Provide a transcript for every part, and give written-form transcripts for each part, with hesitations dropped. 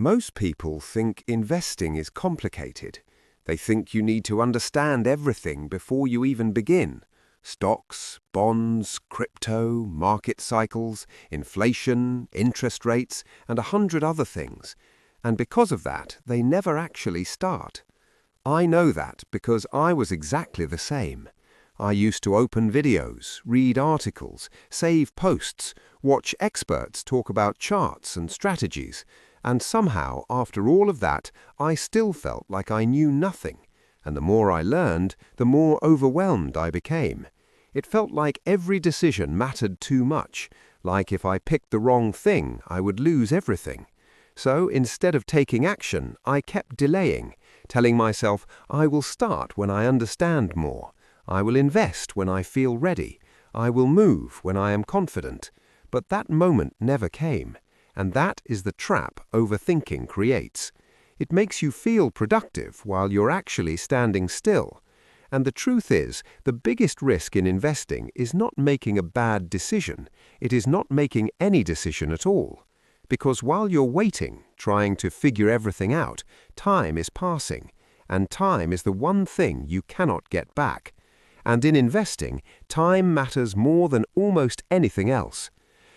Most people think investing is complicated. They think you need to understand everything before you even begin. Stocks, bonds, crypto, market cycles, inflation, interest rates, and 100 other things. And because of that, they never actually start. I know that because I was exactly the same. I used to open videos, read articles, save posts, watch experts talk about charts and strategies, and somehow, after all of that, I still felt like I knew nothing. And the more I learned, the more overwhelmed I became. It felt like every decision mattered too much, like if I picked the wrong thing, I would lose everything. So instead of taking action, I kept delaying, telling myself I will start when I understand more. I will invest when I feel ready. I will move when I am confident. But that moment never came. And that is the trap overthinking creates. It makes you feel productive while you're actually standing still. And the truth is, the biggest risk in investing is not making a bad decision. It is not making any decision at all. Because while you're waiting, trying to figure everything out, time is passing. And time is the one thing you cannot get back. And in investing, time matters more than almost anything else.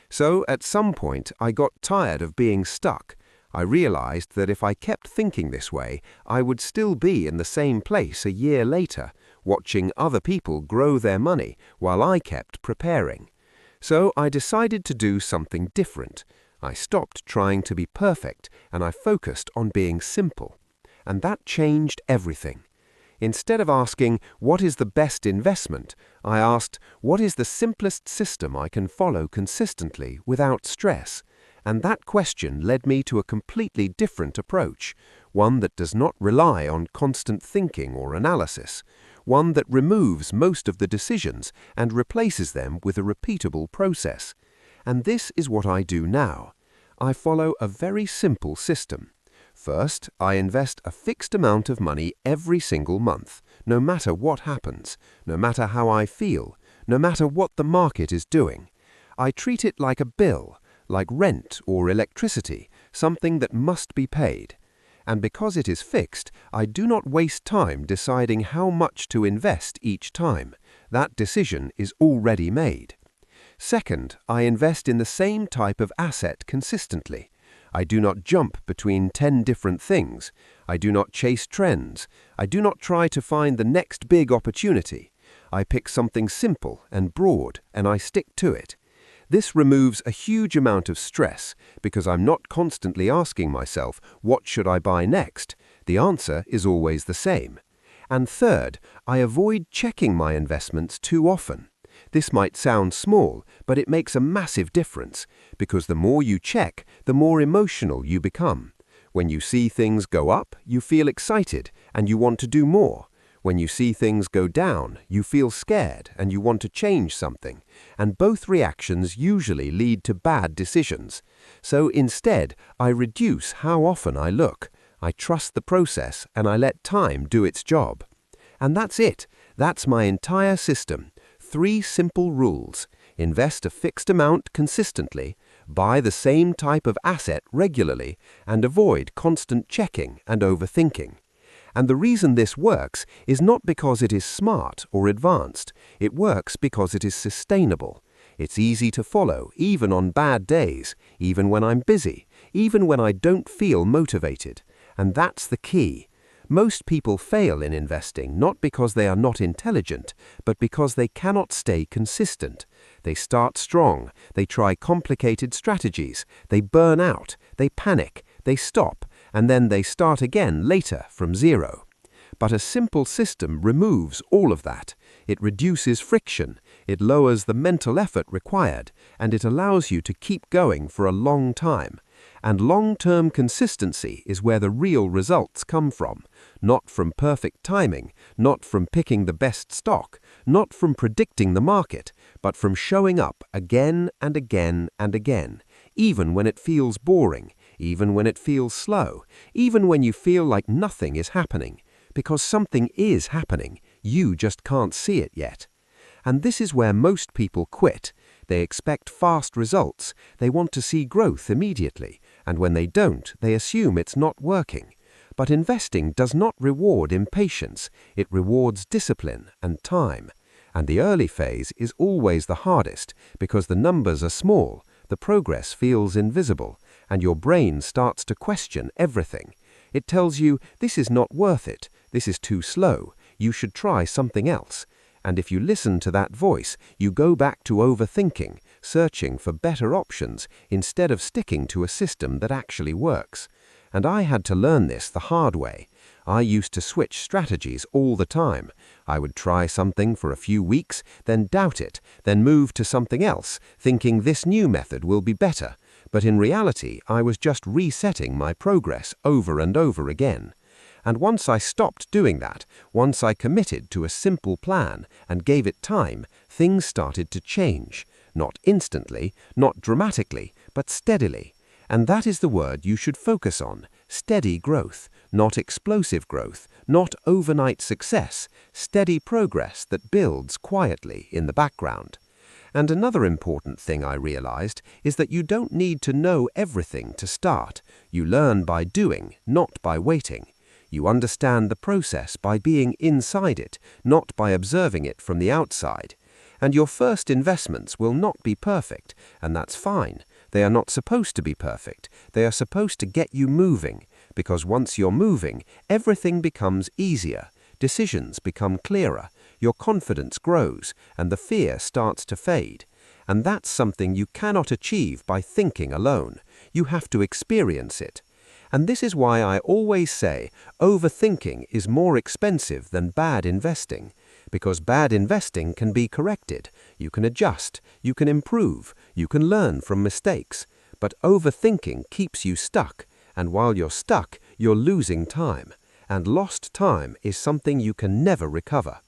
So at some point, I got tired of being stuck. I realized that if I kept thinking this way, I would still be in the same place a year later, watching other people grow their money while I kept preparing. So I decided to do something different. I stopped trying to be perfect and I focused on being simple. And that changed everything. Instead of asking, what is the best investment, I asked, what is the simplest system I can follow consistently without stress? And that question led me to a completely different approach, one that does not rely on constant thinking or analysis, one that removes most of the decisions and replaces them with a repeatable process. And this is what I do now. I follow a very simple system. First, I invest a fixed amount of money every single month, no matter what happens, no matter how I feel, no matter what the market is doing. I treat it like a bill, like rent or electricity, something that must be paid. And because it is fixed, I do not waste time deciding how much to invest each time. That decision is already made. Second, I invest in the same type of asset consistently. I do not jump between 10 different things. I do not chase trends. I do not try to find the next big opportunity. I pick something simple and broad, and I stick to it. This removes a huge amount of stress because I'm not constantly asking myself, what should I buy next? The answer is always the same. And third, I avoid checking my investments too often. This might sound small, but it makes a massive difference, because the more you check, the more emotional you become. When you see things go up, you feel excited and you want to do more. When you see things go down, you feel scared and you want to change something. And both reactions usually lead to bad decisions. So instead, I reduce how often I look. I trust the process and I let time do its job. And that's it. That's my entire system. 3 simple rules. Invest a fixed amount consistently, buy the same type of asset regularly, and avoid constant checking and overthinking. And the reason this works is not because it is smart or advanced. It works because it is sustainable. It's easy to follow, even on bad days, even when I'm busy, even when I don't feel motivated. And that's the key. Most people fail in investing not because they are not intelligent, but because they cannot stay consistent. They start strong, they try complicated strategies, they burn out, they panic, they stop, and then they start again later from zero. But a simple system removes all of that. It reduces friction, it lowers the mental effort required, and it allows you to keep going for a long time. And long-term consistency is where the real results come from, not from perfect timing, not from picking the best stock, not from predicting the market, but from showing up again and again and again, even when it feels boring, even when it feels slow, even when you feel like nothing is happening. Because something is happening, you just can't see it yet. And this is where most people quit. They expect fast results, they want to see growth immediately, and when they don't, they assume it's not working. But investing does not reward impatience, it rewards discipline and time. And the early phase is always the hardest because the numbers are small, the progress feels invisible, and your brain starts to question everything. It tells you, this is not worth it, this is too slow, you should try something else. And if you listen to that voice, you go back to overthinking, searching for better options instead of sticking to a system that actually works. And I had to learn this the hard way. I used to switch strategies all the time. I would try something for a few weeks, then doubt it, then move to something else, thinking this new method will be better. But in reality, I was just resetting my progress over and over again. And once I stopped doing that, once I committed to a simple plan and gave it time, things started to change. Not instantly, not dramatically, but steadily. And that is the word you should focus on: steady growth, not explosive growth, not overnight success, steady progress that builds quietly in the background. And another important thing I realized is that you don't need to know everything to start. You learn by doing, not by waiting. You understand the process by being inside it, not by observing it from the outside. And your first investments will not be perfect, and that's fine. They are not supposed to be perfect. They are supposed to get you moving, because once you're moving, everything becomes easier. Decisions become clearer, your confidence grows, and the fear starts to fade. And that's something you cannot achieve by thinking alone. You have to experience it. And this is why I always say overthinking is more expensive than bad investing. Because bad investing can be corrected, you can adjust, you can improve, you can learn from mistakes. But overthinking keeps you stuck, and while you're stuck, you're losing time. And lost time is something you can never recover.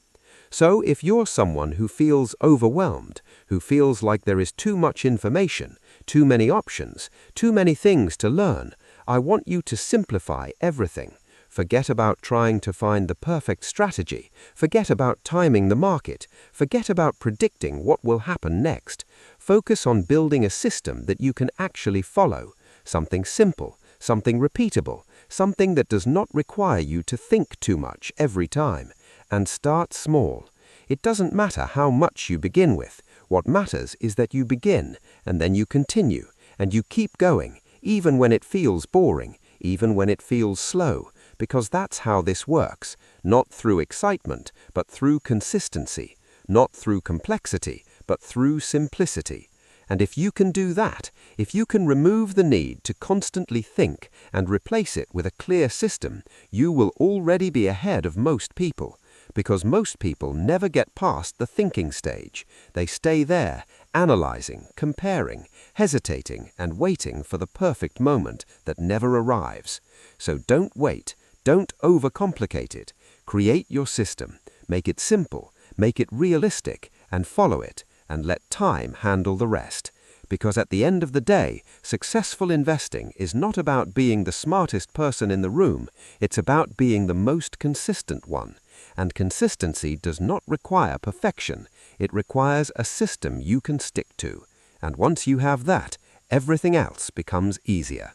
So if you're someone who feels overwhelmed, who feels like there is too much information, too many options, too many things to learn, I want you to simplify everything. Forget about trying to find the perfect strategy. Forget about timing the market. Forget about predicting what will happen next. Focus on building a system that you can actually follow. Something simple, something repeatable, something that does not require you to think too much every time. And start small. It doesn't matter how much you begin with. What matters is that you begin, and then you continue, and you keep going, even when it feels boring, even when it feels slow. Because that's how this works, not through excitement, but through consistency, not through complexity, but through simplicity. And if you can do that, if you can remove the need to constantly think and replace it with a clear system, you will already be ahead of most people. Because most people never get past the thinking stage. They stay there, analyzing, comparing, hesitating, and waiting for the perfect moment that never arrives. So don't wait. Don't overcomplicate it. Create your system. Make it simple. Make it realistic, and follow it, and let time handle the rest. Because at the end of the day, successful investing is not about being the smartest person in the room. It's about being the most consistent one. And consistency does not require perfection. It requires a system you can stick to. And once you have that, everything else becomes easier.